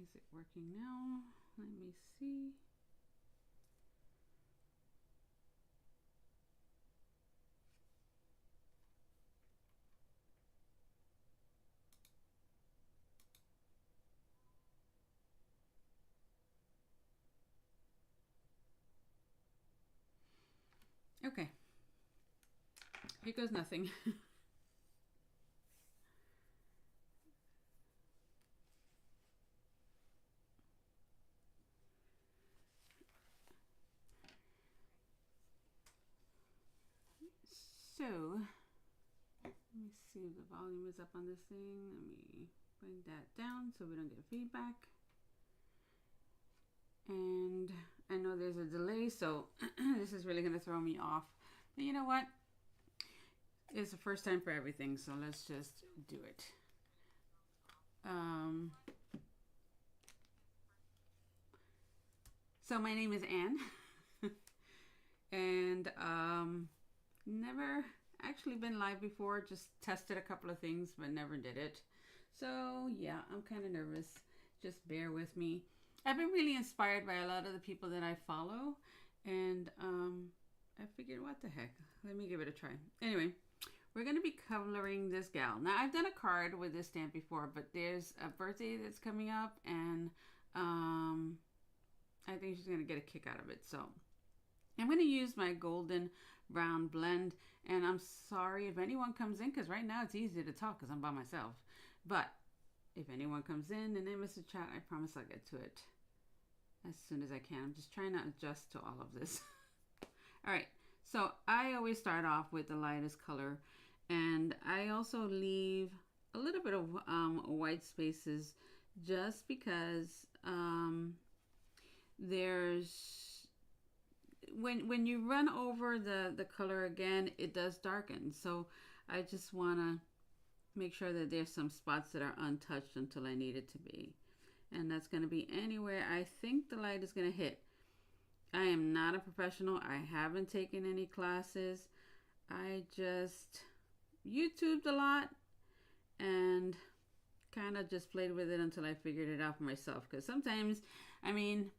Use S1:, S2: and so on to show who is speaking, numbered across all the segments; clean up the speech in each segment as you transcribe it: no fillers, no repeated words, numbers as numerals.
S1: Is it working now? Let me see. Okay. Here goes nothing. So, let me see if the volume is up on this thing. Let me bring that down so we don't get feedback. And I know there's a delay, so this is really going to throw me off. But you know what? It's the first time for everything, so let's just do it. So my name is Anne. And never actually been live before, just tested a couple of things but never did it. So yeah, I'm kind of nervous. Just bear with me. I've been really inspired by a lot of the people that I follow, and I figured, what the heck, let me give it a try. Anyway, we're going to be coloring this gal. Now, I've done a card with this stamp before, but there's a birthday that's coming up, and I think she's going to get a kick out of it. So I'm going to use my golden brown blend, and I'm sorry if anyone comes in, because right now it's easy to talk because I'm by myself. But if anyone comes in and they miss a chat, I promise I'll get to it as soon as I can. I'm just trying to adjust to all of this. All right, so I always start off with the lightest color, and I also leave a little bit of white spaces just because there's when you run over the color again, it does darken. So I just want to make sure that there's some spots that are untouched until I need it to be. And that's going to be anywhere I think the light is going to hit. I am not a professional. I haven't taken any classes. I just YouTubed a lot and kind of just played with it until I figured it out for myself. Because sometimes, I mean,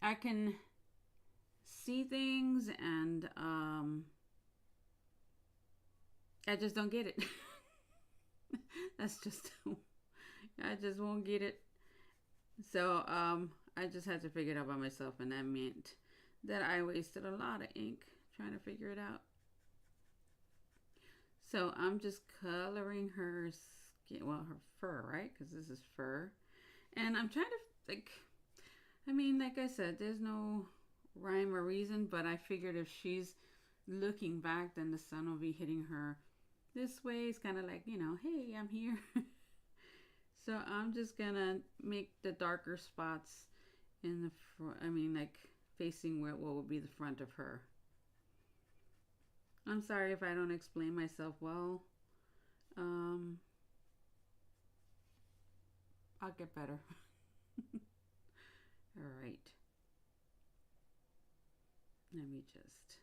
S1: I can see things and I just don't get it. That's just, I just won't get it. So I just had to figure it out by myself, and that meant that I wasted a lot of ink trying to figure it out. So I'm just coloring her skin, well, her fur, right? Because this is fur. And I'm trying to, like, I mean, like I said, there's no rhyme or reason, but I figured if she's looking back, then the sun will be hitting her this way. It's kind of like, you know, hey, I'm here. So I'm just gonna make the darker spots in the front, I mean, like facing what would be the front of her. I'm sorry if I don't explain myself well. I'll get better. All right. Let me just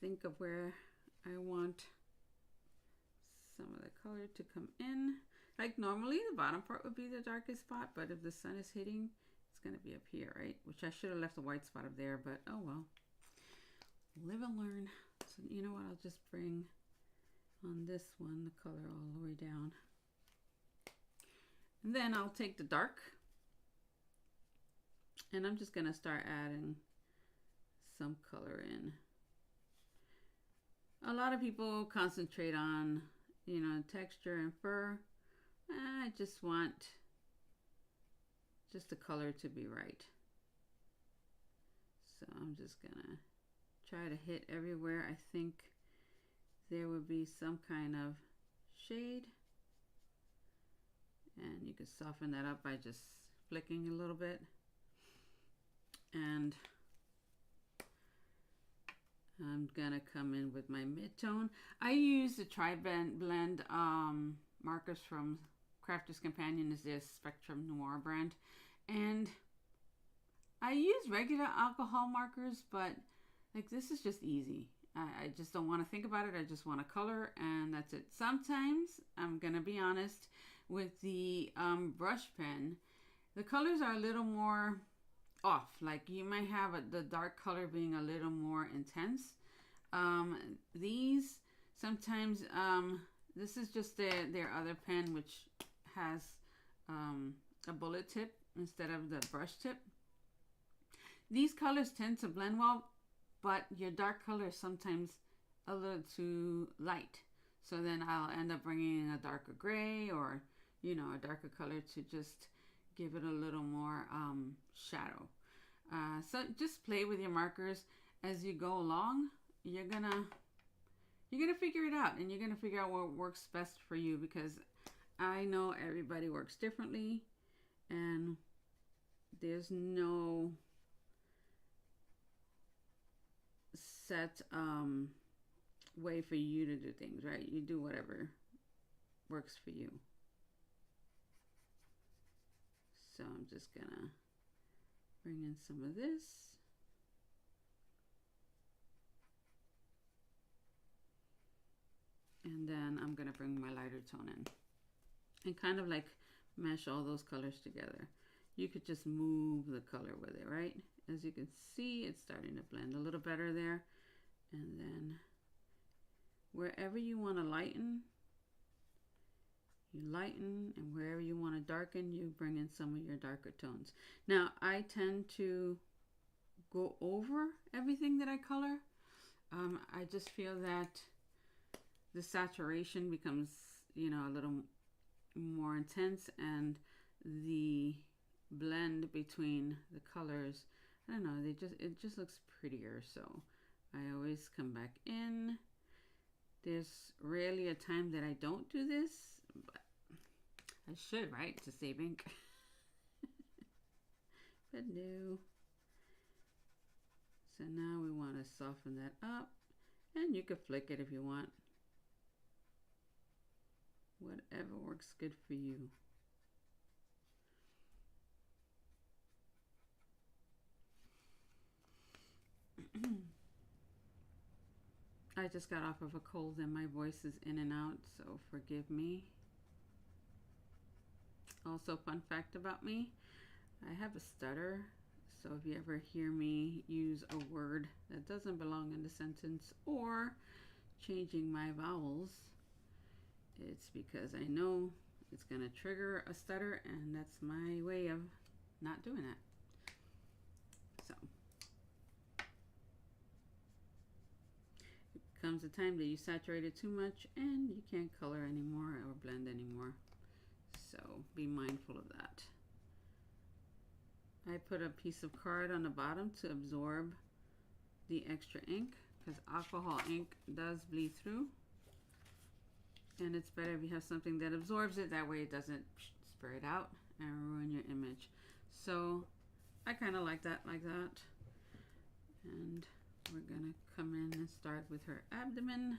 S1: think of where I want some of the color to come in. Like normally the bottom part would be the darkest spot, but if the sun is hitting, it's going to be up here, right? Which I should have left the white spot up there, but oh well. Live and learn. So you know what, I'll just bring on this one the color all the way down. And then I'll take the dark, and I'm just going to start adding some color in. A lot of people concentrate on, you know, texture and fur. I just want just the color to be right. So I'm just gonna try to hit everywhere I think there would be some kind of shade. And you can soften that up by just flicking a little bit. And I'm gonna come in with my mid-tone. I use the Tri-Blend markers from Crafter's Companion, is their Spectrum Noir brand. And I use regular alcohol markers, but like this is just easy. I just don't want to think about it. I just want to color, and that's it. Sometimes, I'm gonna be honest, with the brush pen, the colors are a little more off. Like you might have the dark color being a little more intense. These sometimes, this is just their other pen, which has a bullet tip instead of the brush tip. These colors tend to blend well, but your dark color is sometimes a little too light. So then I'll end up bringing in a darker gray or, you know, a darker color to just give it a little more shadow. So just play with your markers as you go along. You're gonna figure it out, and you're gonna figure out what works best for you, because I know everybody works differently, and there's no set way for you to do things, right? You do whatever works for you. So I'm just gonna bring in some of this. And then I'm gonna bring my lighter tone in and kind of like mesh all those colors together. You could just move the color with it, right? As you can see, it's starting to blend a little better there. And then wherever you want to lighten, you lighten, and wherever you want to darken, you bring in some of your darker tones. Now, I tend to go over everything that I color. I just feel that the saturation becomes, you know, a little more intense, and the blend between the colors, I don't know, it just looks prettier. So I always come back in. There's rarely a time that I don't do this, but I should, right, to save ink. But no. So now we want to soften that up, and you could flick it if you want. Whatever works good for you. I just got off of a cold and my voice is in and out, so forgive me. Also, fun fact about me, I have a stutter, so if you ever hear me use a word that doesn't belong in the sentence or changing my vowels, it's because I know it's going to trigger a stutter, and that's my way of not doing that. So it comes a time that you saturate it too much and you can't color anymore or blend anymore. So be mindful of that. I put a piece of card on the bottom to absorb the extra ink, because alcohol ink does bleed through. And it's better if you have something that absorbs it. That way it doesn't spray it out and ruin your image. So I kind of like that like that. And we're going to come in and start with her abdomen.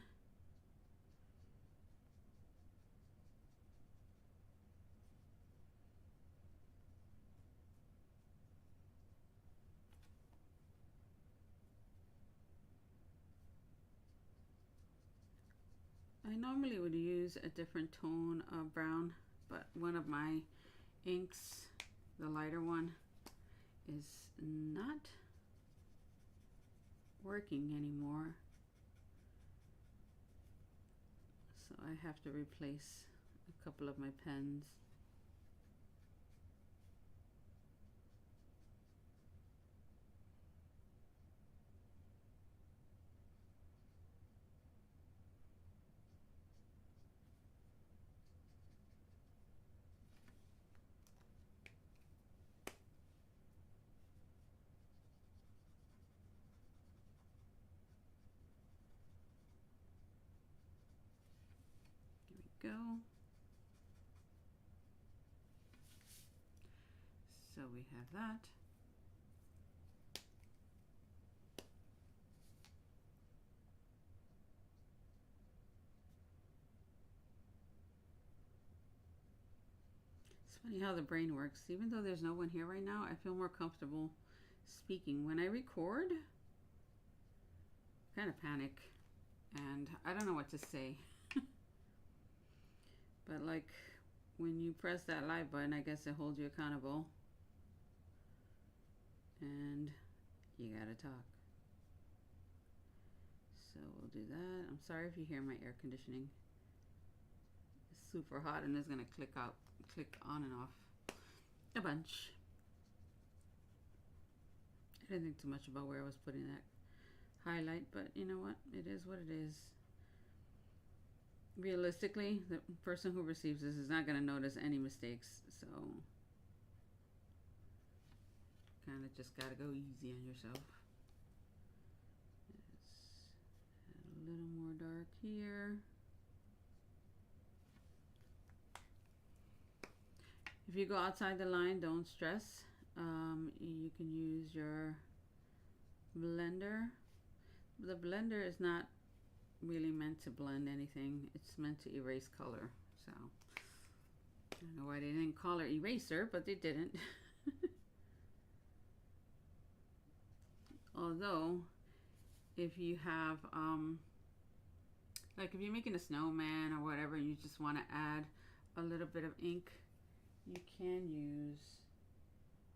S1: I normally would use a different tone of brown, but one of my inks, the lighter one, is not working anymore. So I have to replace a couple of my pens. Go. So we have that. It's funny how the brain works. Even though there's no one here right now, I feel more comfortable speaking. When I record, I kind of panic and I don't know what to say. But like when you press that live button, I guess it holds you accountable. And you gotta talk. So we'll do that. I'm sorry if you hear my air conditioning. It's super hot and it's gonna click on and off a bunch. I didn't think too much about where I was putting that highlight, but you know what? It is what it is. Realistically, the person who receives this is not going to notice any mistakes, so kind of just got to go easy on yourself. Let's add a little more dark here. If you go outside the line, don't stress. You can use your blender. The blender is not really meant to blend anything. It's meant to erase color. So I don't know why they didn't call it eraser, but they didn't. Although if you have like if you're making a snowman or whatever and you just want to add a little bit of ink, you can use,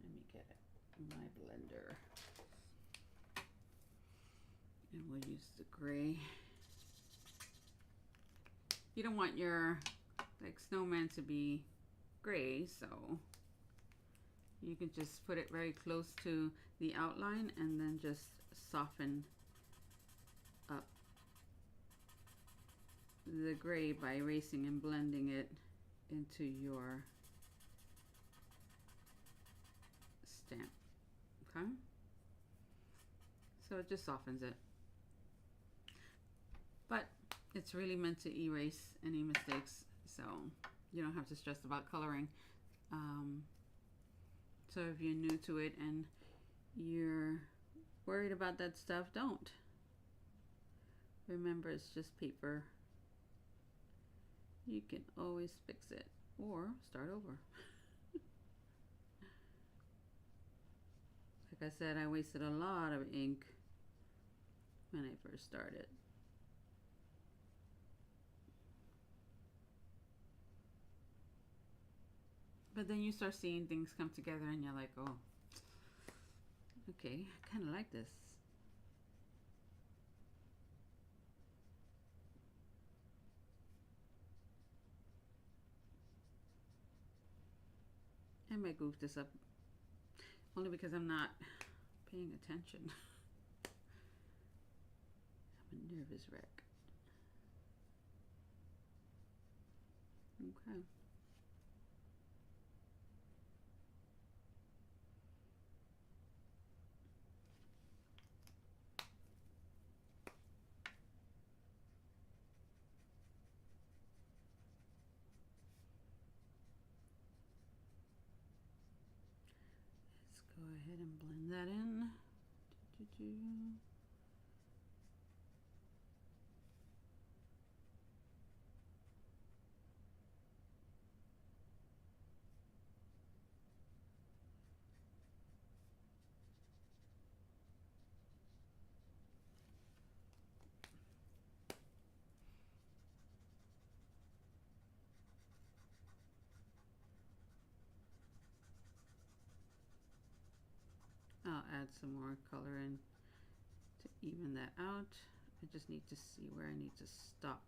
S1: let me get my blender, and we'll use the gray. You don't want your like snowman to be gray, so you can just put it very close to the outline and then just soften up the gray by erasing and blending it into your stamp. Okay, so it just softens it, but it's really meant to erase any mistakes, so you don't have to stress about coloring. So if you're new to it and you're worried about that stuff, don't. Remember, it's just paper. You can always fix it or start over. Like I said, I wasted a lot of ink when I first started. But then you start seeing things come together and you're like, oh, okay, I kind of like this. I might goof this up only because I'm not paying attention. I'm a nervous wreck. Okay. Let's go ahead and blend that in. I'll add some more color in to even that out. I just need to see where I need to stop.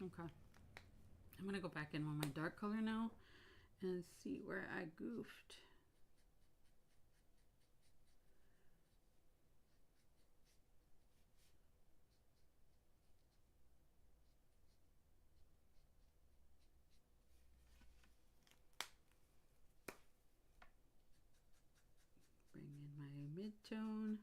S1: Okay. I'm gonna go back in with my dark color now and see where I goofed. Bring in my mid-tone.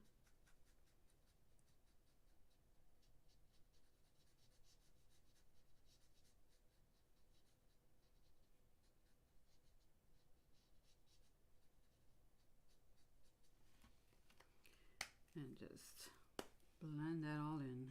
S1: And just blend that all in.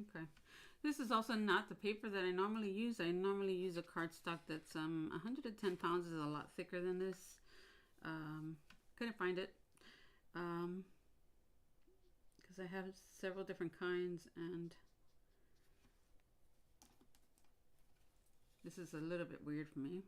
S1: Okay. This is also not the paper that I normally use. I normally use a cardstock that's 110 pounds, is a lot thicker than this. Couldn't find it because I have several different kinds, and this is a little bit weird for me.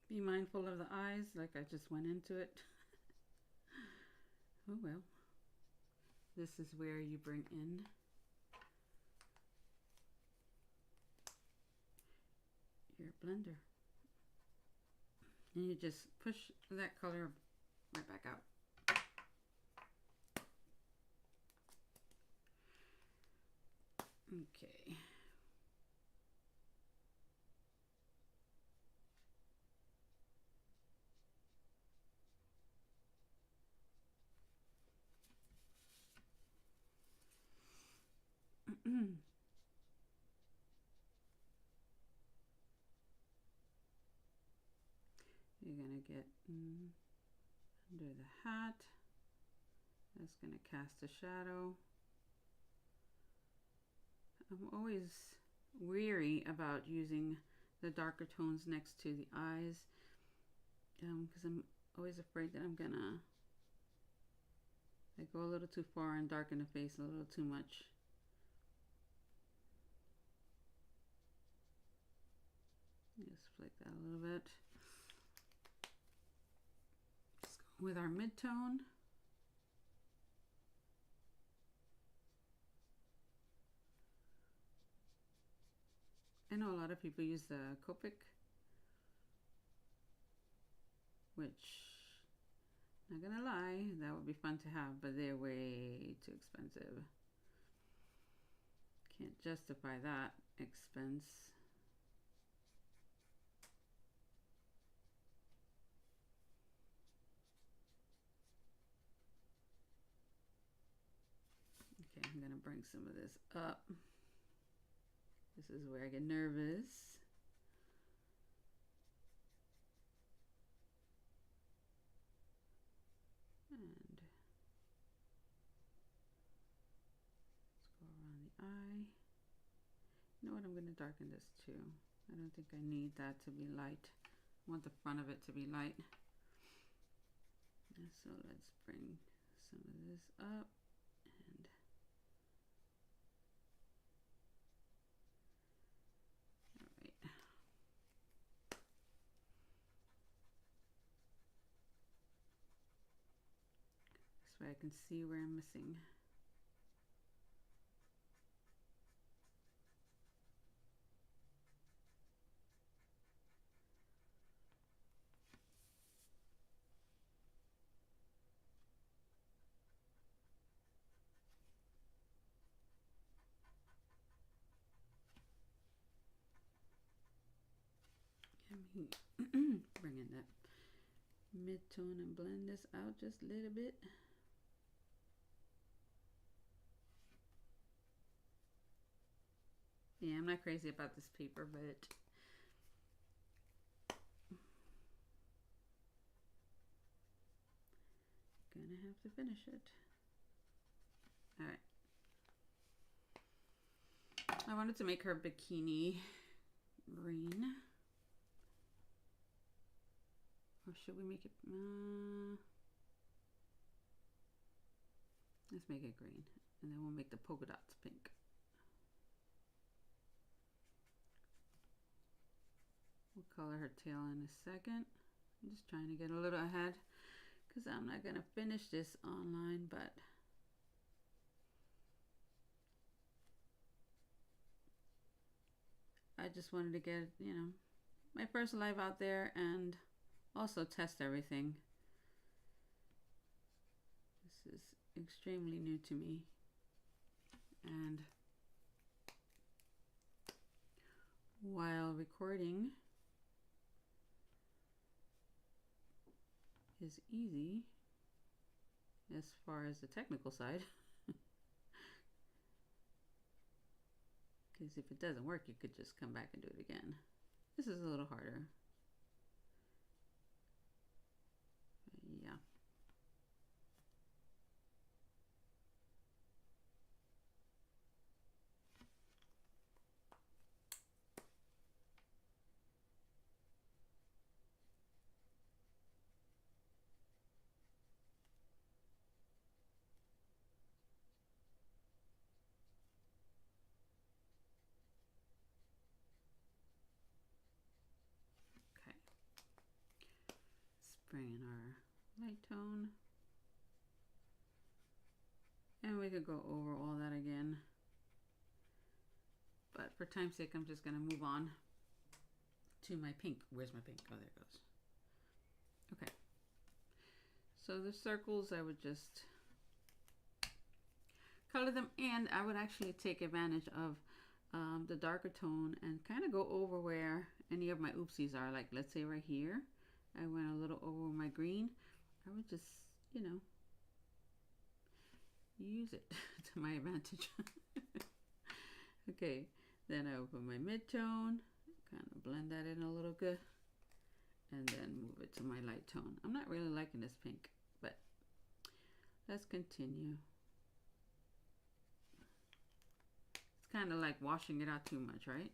S1: Be mindful of the eyes, like I just went into it. Oh well. This is where you bring in your blender. And you just push that color right back out. Okay. You're going to get under the hat. That's going to cast a shadow. I'm always weary about using the darker tones next to the eyes because I'm always afraid that I'm going to go a little too far and darken the face a little too much. Just flick that a little bit. Let's go with our mid-tone. I know a lot of people use the Copic, which, not gonna lie, that would be fun to have, but they're way too expensive. Can't justify that expense. Okay, I'm gonna bring some of this up. This is where I get nervous. And let's go around the eye. You know what, I'm going to darken this too. I don't think I need that to be light. I want the front of it to be light. And so let's bring some of this up. And all right. This way I can see where I'm missing. Bring in that mid-tone and blend this out just a little bit. Yeah, I'm not crazy about this paper, but gonna have to finish it. All right. I wanted to make her bikini green. Or should we make it? Let's make it green. And then we'll make the polka dots pink. We'll color her tail in a second. I'm just trying to get a little ahead because I'm not going to finish this online, but I just wanted to get, you know, my first live out there and also test everything. This is extremely new to me, and while recording is easy as far as the technical side. Because if it doesn't work, you could just come back and do it again. This is a little harder. Yeah. Okay. Bring in our light tone. And we could go over all that again. But for time's sake, I'm just going to move on to my pink. Where's my pink? Oh, there it goes. Okay. So the circles, I would just color them, and I would actually take advantage of the darker tone and kind of go over where any of my oopsies are. Like, let's say right here, I went a little over my green. I would just, you know, use it to my advantage. Okay, then I open my mid-tone, kind of blend that in a little good, and then move it to my light tone. I'm not really liking this pink, but let's continue. It's kind of like washing it out too much, right?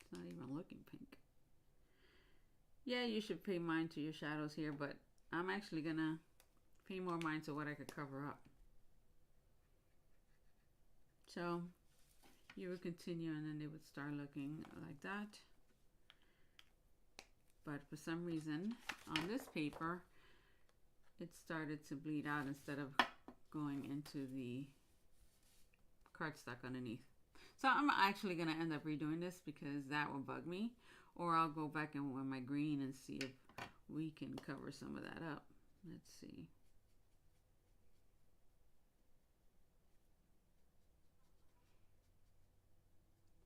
S1: It's not even looking pink. Yeah, you should pay mind to your shadows here, but I'm actually gonna pay more mind to what I could cover up. So you would continue, and then they would start looking like that. But for some reason on this paper, it started to bleed out instead of going into the cardstock underneath. So I'm actually going to end up redoing this because that will bug me. Or I'll go back in with my green and see if we can cover some of that up. Let's see.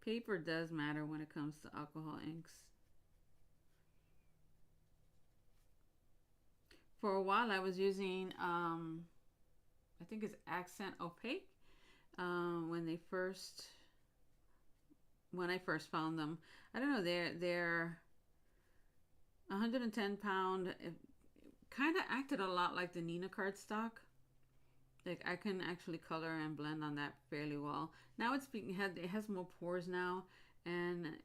S1: Paper does matter when it comes to alcohol inks. For a while I was using, I think it's Accent Opaque. When I first found them, I don't know, they're 110 pound. It kind of acted a lot like the Nina cardstock. Like I can actually color and blend on that fairly well. Now it has more pores now, and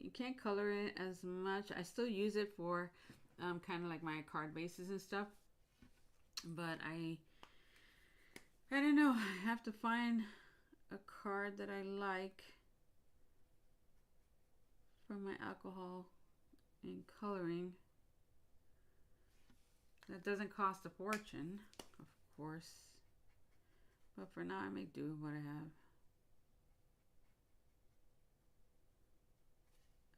S1: you can't color it as much. I still use it for kind of like my card bases and stuff, but I don't know. I have to find a card that I like for my alcohol and coloring that doesn't cost a fortune, of course, but for now I make do with what I have.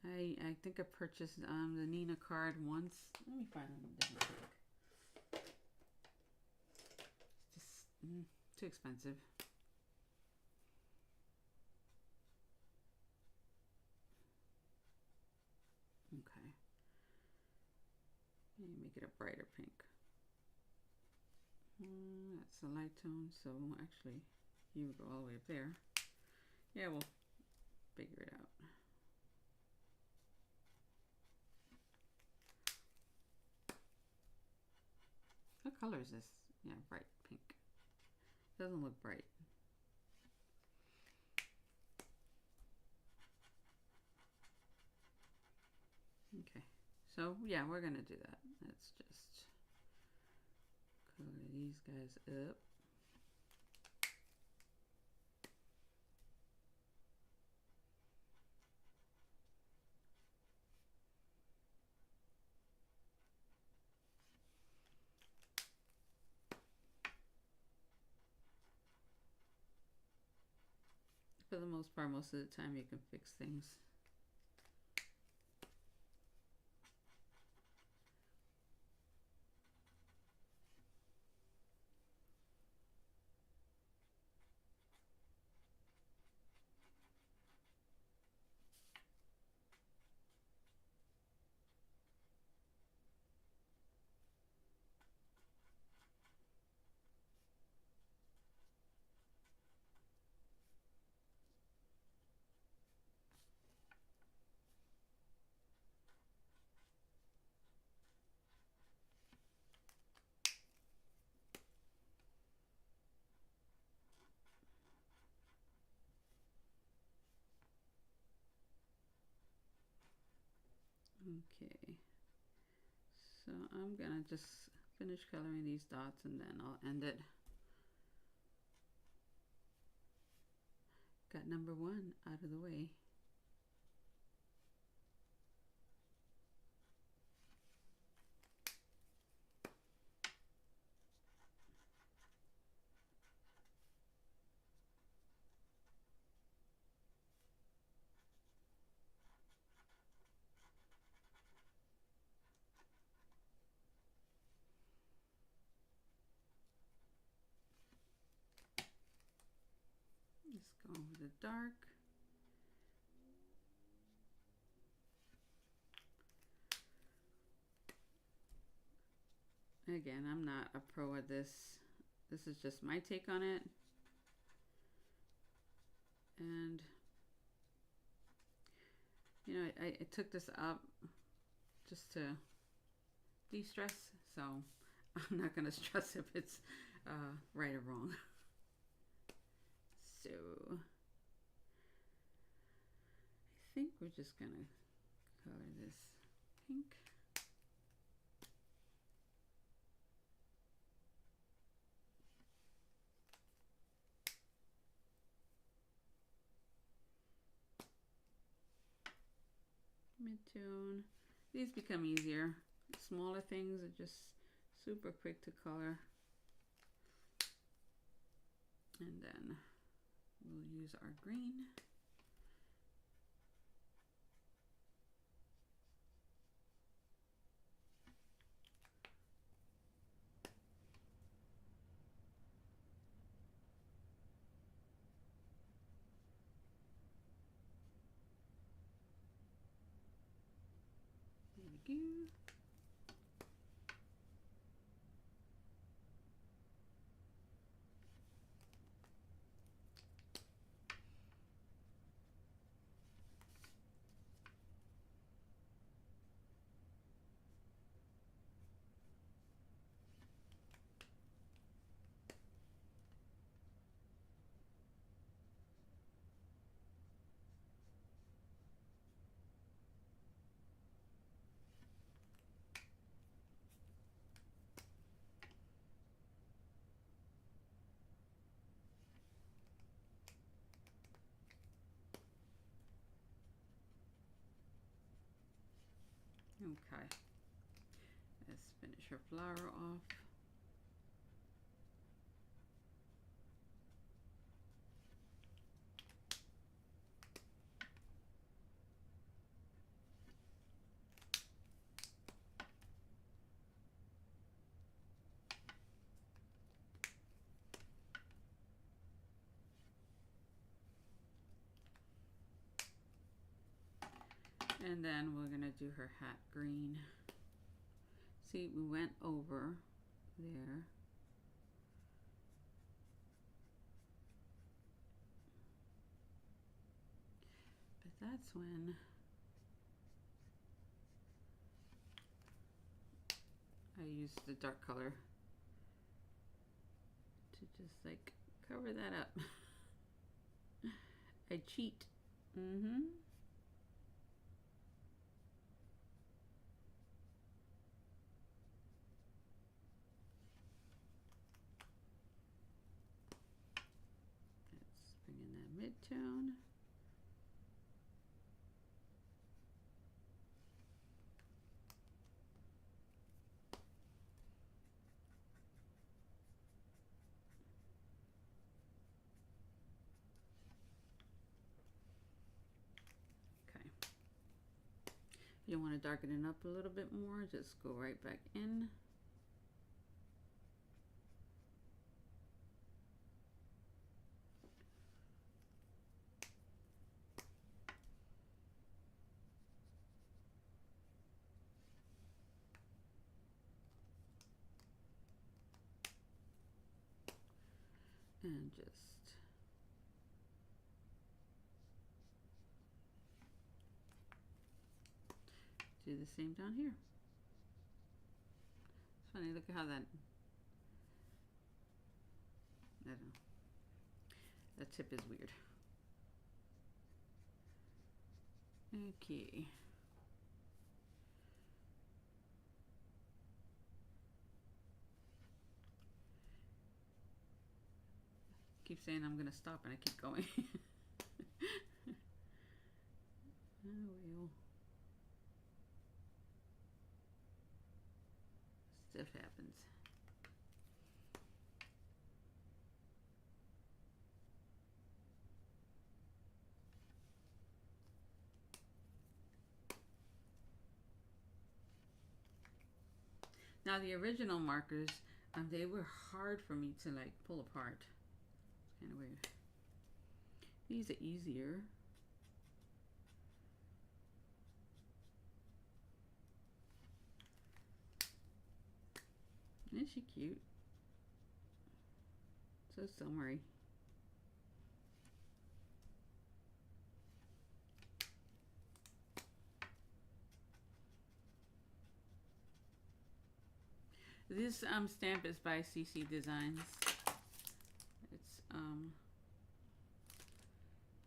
S1: I think I purchased the Nina card once. Let me find a different pick. It's just too expensive. Okay. Maybe make it a brighter pink. That's a light tone, so actually you would go all the way up there. Yeah, we'll figure it out. What color is this? Yeah, bright pink. Doesn't look bright. Okay, so yeah, we're gonna do that. Let's just color these guys up. For the most part, most of the time you can fix things. Okay, so I'm gonna just finish coloring these dots and then I'll end it. Got number 1 out of the way. Let's go over the dark. Again, I'm not a pro at this. This is just my take on it. And, you know, I took this up just to de-stress, so I'm not going to stress if it's right or wrong. So, I think we're just going to color this pink. Mid-tone. These become easier. Smaller things are just super quick to color. And then we'll use our green. There we go. Okay, let's finish her flower off. And then we're gonna do her hat green. See, we went over there. But that's when I use the dark color to just like cover that up. I cheat. Let's bring in that mid-tone. You want to darken it up a little bit more, just go right back in. And just do the same down here. It's funny, look at how that, I don't know, that tip is weird. Okay. keep saying I'm gonna stop and I keep going. Oh, well. Stuff happens. Now the original markers, they were hard for me to like pull apart. It's kind of weird. These are easier. Isn't she cute? So summery. This stamp is by CC Designs. It's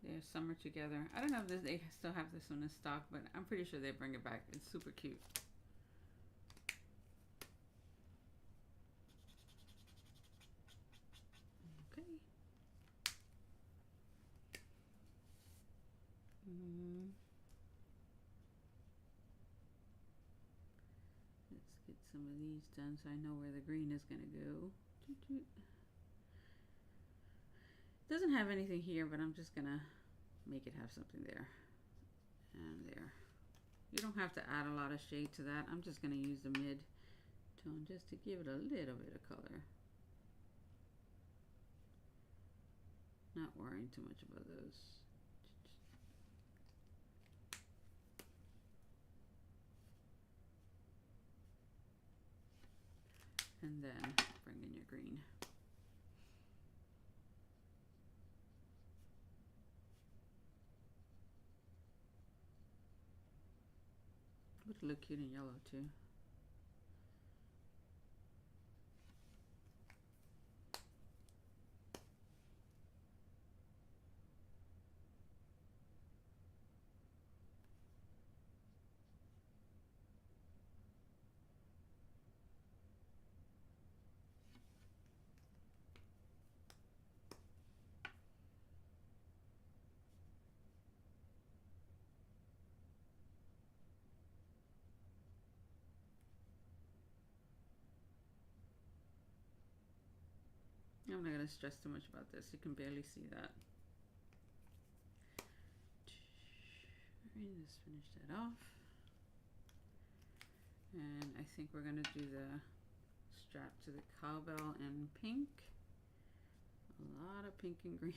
S1: they're summer together. I don't know if they still have this one in stock, but I'm pretty sure they bring it back. It's super cute. Okay. Let's get some of these done so I know where the green is going to go. Doesn't have anything here, but I'm just going to make it have something there and there. You don't have to add a lot of shade to that. I'm just going to use the mid tone just to give it a little bit of color. Not worrying too much about those. And then bring in your green. Would look cute in yellow too. I'm not going to stress too much about this. You can barely see that. Just finish that off. And I think we're going to do the strap to the cowbell in pink. A lot of pink and green.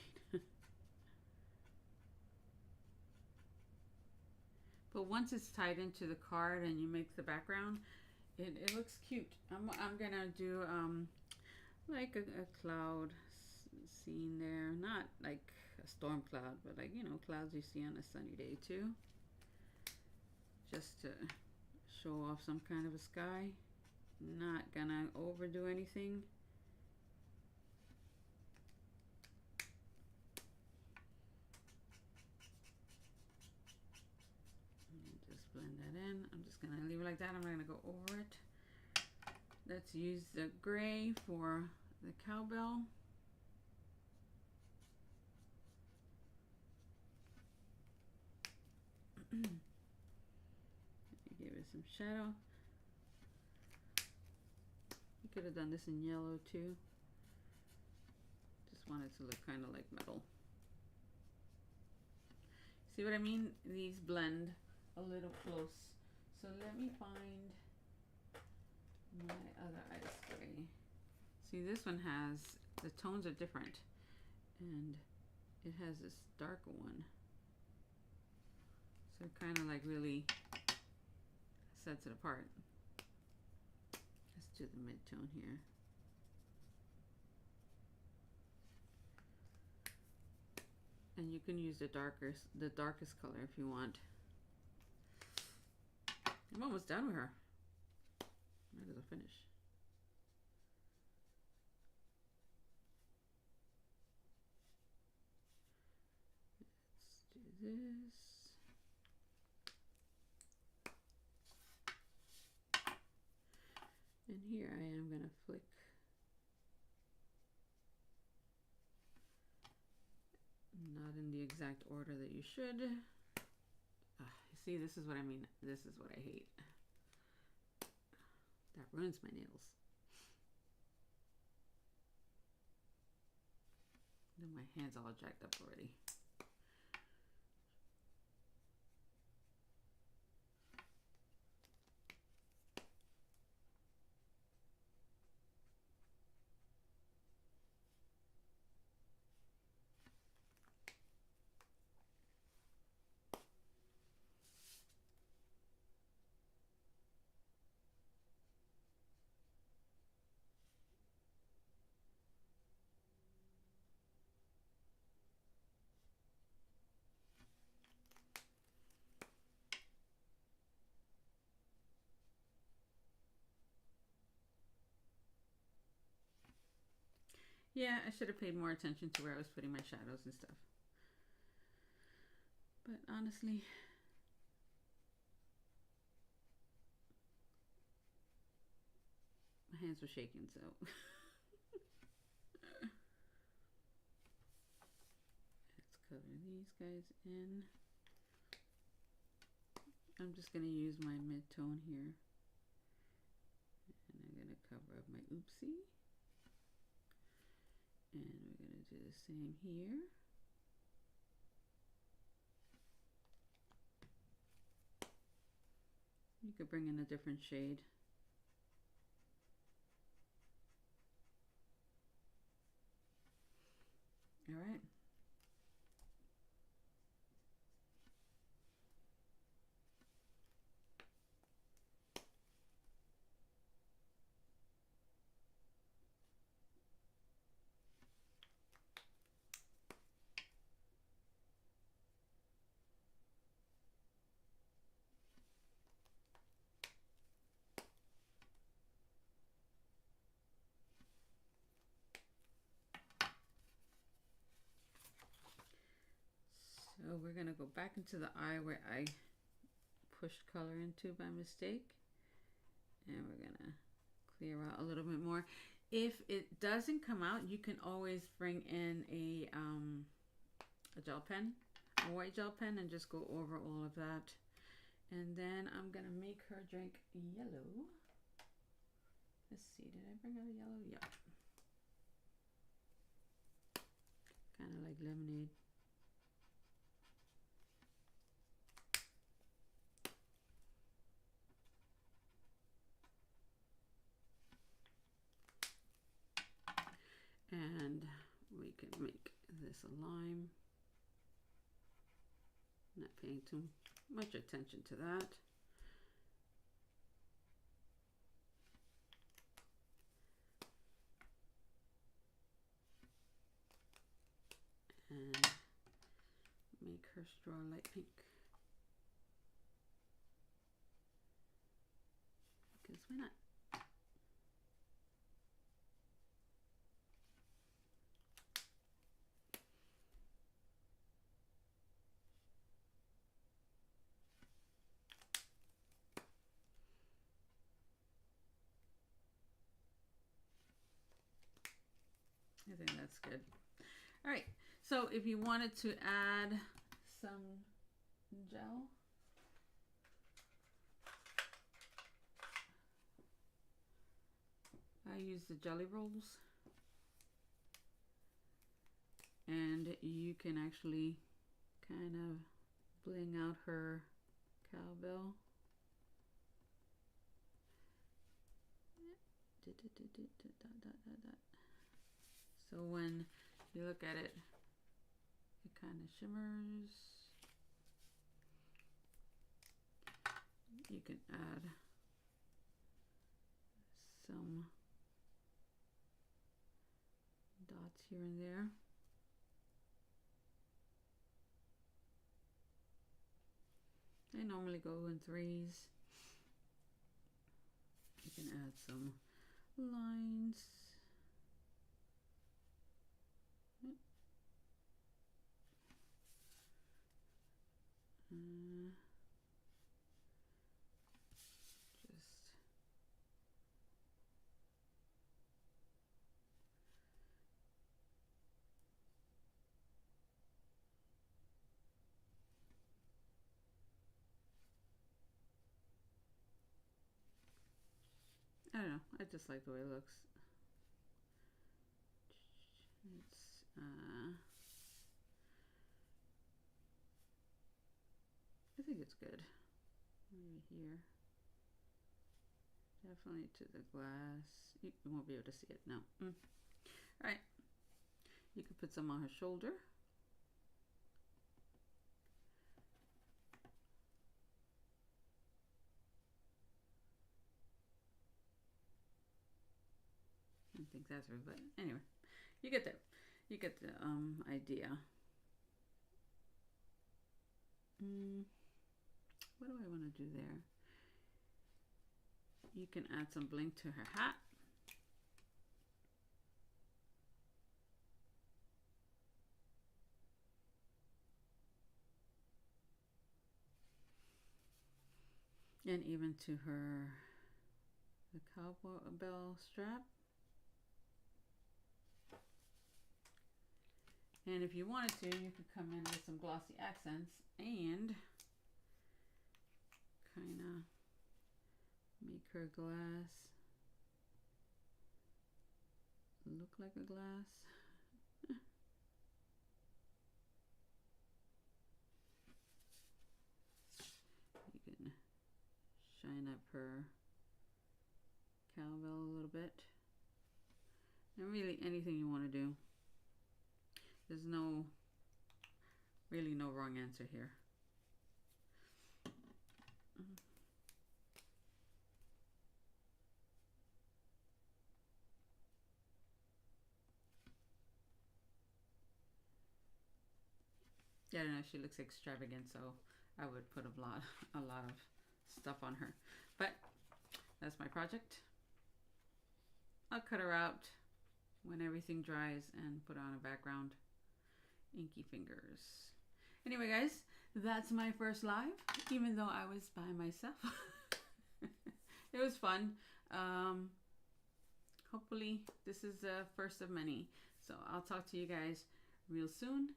S1: But once it's tied into the card and you make the background, it looks cute. I'm going to do like a cloud scene there. Not like a storm cloud, but like, you know, clouds you see on a sunny day too. Just to show off some kind of a sky. Not gonna overdo anything. Just blend that in. I'm just gonna leave it like that. I'm not gonna go over it. Let's use the gray for the cowbell. Give it some shadow. You could have done this in yellow too. Just want it to look kind of like metal. See what I mean? These blend a little close. So let me find my other ice gray. See, this one has, the tones are different. And it has this darker one. So it kind of like really sets it apart. Let's do the mid-tone here. And you can use the darkest color if you want. I'm almost done with her. Might as well finish. Let's do this. And here I am going to flick exact order that you should. See, this is what I mean. This is what I hate. That ruins my nails. Then my hand's all jacked up already. Yeah, I should have paid more attention to where I was putting my shadows and stuff. But honestly, my hands were shaking, so. Let's cover these guys in. I'm just going to use my mid-tone here. And I'm going to cover up my oopsie. And we're going to do the same here. You could bring in a different shade. All right. So we're going to go back into the eye where I pushed color into by mistake. And we're going to clear out a little bit more. If it doesn't come out, you can always bring in a gel pen, a white gel pen, and just go over all of that. And then I'm going to make her drink yellow. Let's see, did I bring out a yellow? Yeah. Kind of like lemonade. And we can make this a lime. Not paying too much attention to that. And make her straw light pink. Because why not? I think that's good. All right, so if you wanted to add some gel, I use the jelly rolls, and you can actually kind of bling out her cowbell. So when you look at it, it kind of shimmers. You can add some dots here and there. I normally go in threes. You can add some lines. I don't know. I just like the way it looks. It's I think it's good. Maybe here. Definitely to the glass. You won't be able to see it. No. All right. You can put some on her shoulder. I think that's her, but anyway, you get the idea. What do I want to do there? You can add some bling to her hat. And even to the cowbell strap. And if you wanted to, you could come in with some glossy accents and kind of make her glass look like a glass. You can shine up her cowbell a little bit. And really anything you want to do. There's really no wrong answer here. Yeah, I don't know, she looks extravagant, so I would put a lot of stuff on her. But that's my project. I'll cut her out when everything dries and put on a background. Inky fingers. Anyway, guys, that's my first live, even though I was by myself. It was fun. Hopefully this is the first of many. So I'll talk to you guys real soon.